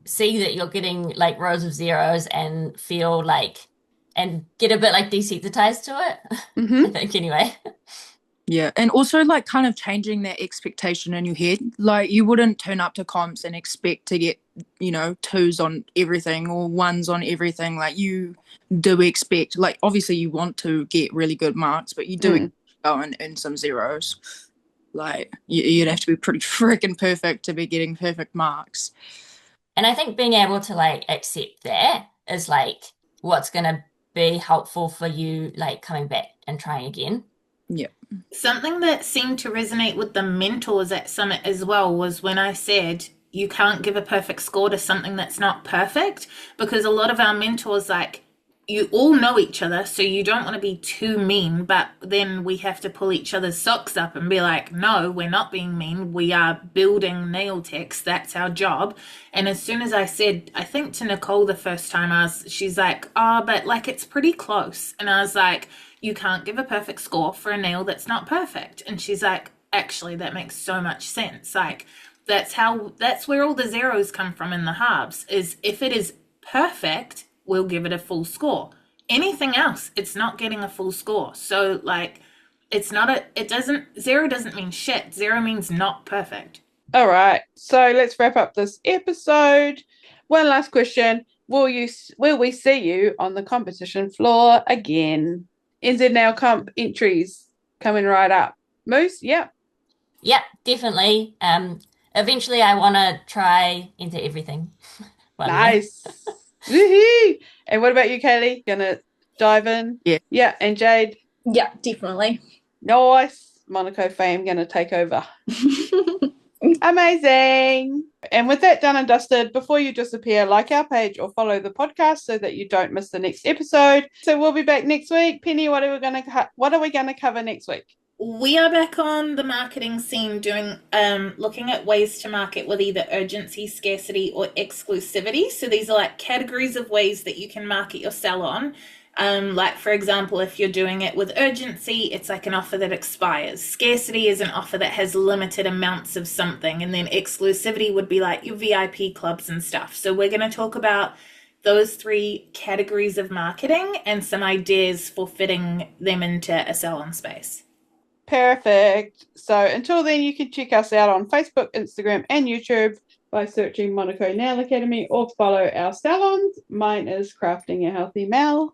D: see that you're getting like rows of zeros and feel like and get a bit like desensitized to it. I think anyway.
E: Yeah, and also like kind of changing that expectation in your head. Like you wouldn't turn up to comps and expect to get, you know, 2s on everything or 1s on everything. Like you do expect, like obviously you want to get really good marks, but you do expect to go and earn some 0s. Like you'd have to be pretty freaking perfect to be getting perfect marks.
D: And I think being able to like accept that is like what's gonna be helpful for you like coming back and trying again.
E: Yep.
A: Something that seemed to resonate with the mentors at Summit as well was when I said you can't give a perfect score to something that's not perfect, because a lot of our mentors, like, you all know each other, so you don't want to be too mean, but then we have to pull each other's socks up and be like, no, we're not being mean. We are building nail techs. That's our job. And as soon as I said, I think to Nicole the first time, she's like, oh, but like it's pretty close. And I was like, you can't give a perfect score for a nail that's not perfect. And she's like, actually, that makes so much sense. Like, that's where all the zeros come from in the halves, is if it is perfect, we'll give it a full score. Anything else, it's not getting a full score. So like, zero doesn't mean shit. 0 means not perfect.
B: All right. So let's wrap up this episode. One last question. Will we see you on the competition floor again? NZ Nail Comp entries coming right up. Moose, yep.
D: Yep, definitely. Eventually I want to try into everything.
B: Nice. Woohoo! And what about you, Kaylee? Gonna dive in?
E: Yeah.
B: Yeah. And Jade?
C: Yeah, definitely.
B: Nice. Monaco fame gonna take over. Amazing. And with that done and dusted, before you disappear, like our page or follow the podcast so that you don't miss the next episode. So we'll be back next week. Penny, what are we gonna cover next week?
A: We are back on the marketing scene doing looking at ways to market with either urgency, scarcity, or exclusivity. So these are like categories of ways that you can market your salon. Like, for example, if you're doing it with urgency, it's like an offer that expires. Scarcity is an offer that has limited amounts of something. And then exclusivity would be like your VIP clubs and stuff. So we're going to talk about those 3 categories of marketing and some ideas for fitting them into a salon space.
B: Perfect. So until then, you can check us out on Facebook, Instagram, and YouTube by searching Monaco Nail Academy or follow our salons. Mine is Crafting a Healthy Mel.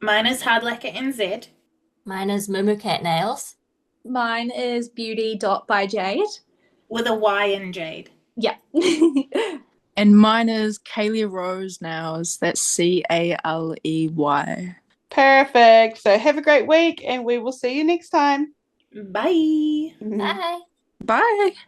A: Mine is Hard Lacquer NZ.
D: Mine is Mumu Cat Nails.
C: Mine is beauty.byjade.
A: With a Y in Jade.
C: Yeah.
E: And mine is Kaylee Rose Nails. That's CALEY.
B: Perfect. So have a great week and we will see you next time.
A: Bye.
D: Bye.
E: Bye.